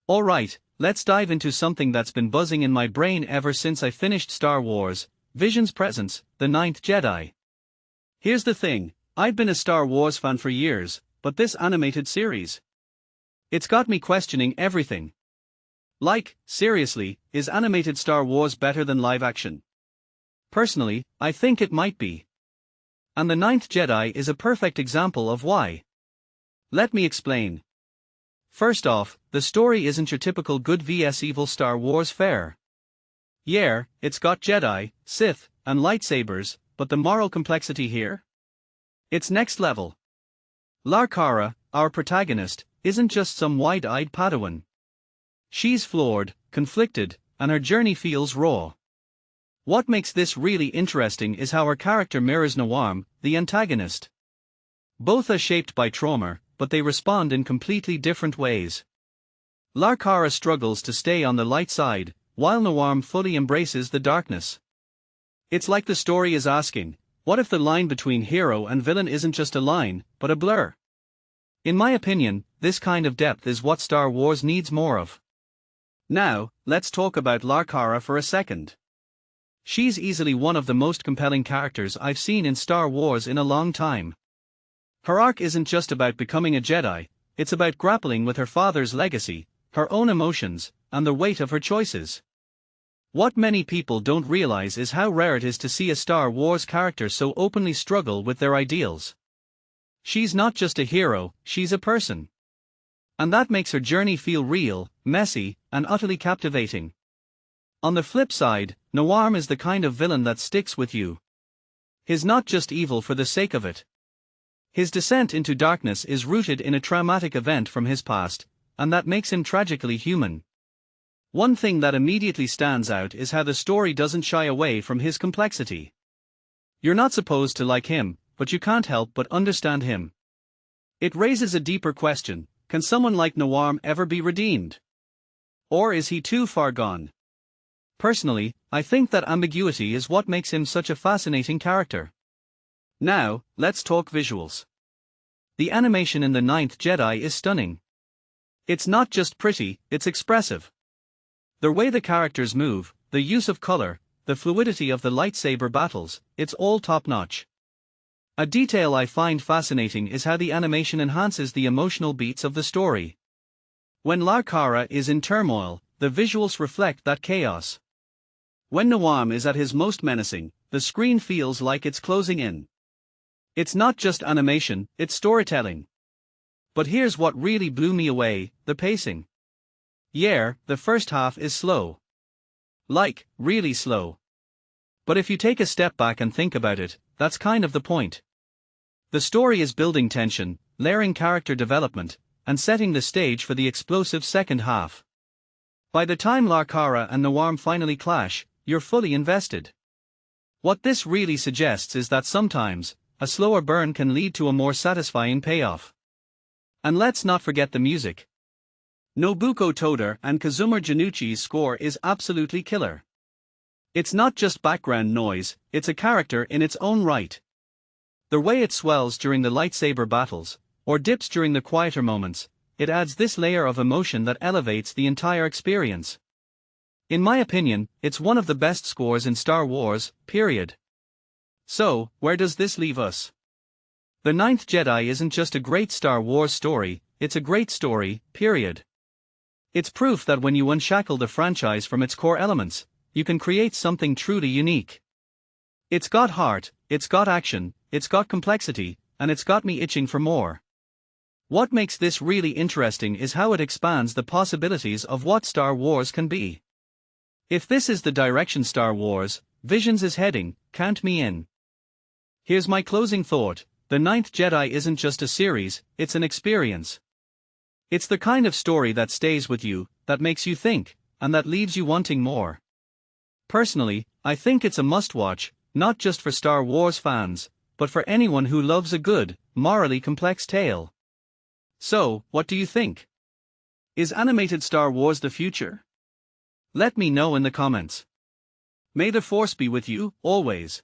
Alright, let's dive into something that's been buzzing in my brain ever since I finished Star Wars, Vision's Presence, The Ninth Jedi. Here's the thing, I've been a Star Wars fan for years, but this animated series, it's got me questioning everything. Like, seriously, is animated Star Wars better than live action? Personally, I think it might be. And The Ninth Jedi is a perfect example of why. Let me explain. First off, the story isn't your typical good vs evil Star Wars fare. Yeah, it's got Jedi, Sith, and lightsabers, but the moral complexity here? It's next level. Lar Kara, our protagonist, isn't just some wide-eyed Padawan. She's flawed, conflicted, and her journey feels raw. What makes this really interesting is how her character mirrors Nawam, the antagonist. Both are shaped by trauma, but they respond in completely different ways. Lar Kara struggles to stay on the light side, while Nawam fully embraces the darkness. It's like the story is asking, what if the line between hero and villain isn't just a line, but a blur? In my opinion, this kind of depth is what Star Wars needs more of. Now, let's talk about Lar Kara for a second. She's easily one of the most compelling characters I've seen in Star Wars in a long time. Her arc isn't just about becoming a Jedi, it's about grappling with her father's legacy, her own emotions, and the weight of her choices. What many people don't realize is how rare it is to see a Star Wars character so openly struggle with their ideals. She's not just a hero, she's a person. And that makes her journey feel real, messy, and utterly captivating. On the flip side, Nawam is the kind of villain that sticks with you. He's not just evil for the sake of it. His descent into darkness is rooted in a traumatic event from his past, and that makes him tragically human. One thing that immediately stands out is how the story doesn't shy away from his complexity. You're not supposed to like him, but you can't help but understand him. It raises a deeper question, can someone like Nawam ever be redeemed? Or is he too far gone? Personally, I think that ambiguity is what makes him such a fascinating character. Now, let's talk visuals. The animation in The Ninth Jedi is stunning. It's not just pretty, it's expressive. The way the characters move, the use of color, the fluidity of the lightsaber battles, it's all top-notch. A detail I find fascinating is how the animation enhances the emotional beats of the story. When Lar Kara is in turmoil, the visuals reflect that chaos. When Nawam is at his most menacing, the screen feels like it's closing in. It's not just animation, it's storytelling. But here's what really blew me away, the pacing. Yeah, the first half is slow. Like, really slow. But if you take a step back and think about it, that's kind of the point. The story is building tension, layering character development, and setting the stage for the explosive second half. By the time Lar Kara and Nawam finally clash, you're fully invested. What this really suggests is that sometimes, a slower burn can lead to a more satisfying payoff. And let's not forget the music. Nobuko Toda and Kazuma Janucci's score is absolutely killer. It's not just background noise, it's a character in its own right. The way it swells during the lightsaber battles, or dips during the quieter moments, it adds this layer of emotion that elevates the entire experience. In my opinion, it's one of the best scores in Star Wars, period. So, where does this leave us? The Ninth Jedi isn't just a great Star Wars story, it's a great story, period. It's proof that when you unshackle the franchise from its core elements, you can create something truly unique. It's got heart, it's got action, it's got complexity, and it's got me itching for more. What makes this really interesting is how it expands the possibilities of what Star Wars can be. If this is the direction Star Wars, Visions is heading, count me in. Here's my closing thought, The Ninth Jedi isn't just a series, it's an experience. It's the kind of story that stays with you, that makes you think, and that leaves you wanting more. Personally, I think it's a must-watch, not just for Star Wars fans, but for anyone who loves a good, morally complex tale. So, what do you think? Is animated Star Wars the future? Let me know in the comments. May the Force be with you, always.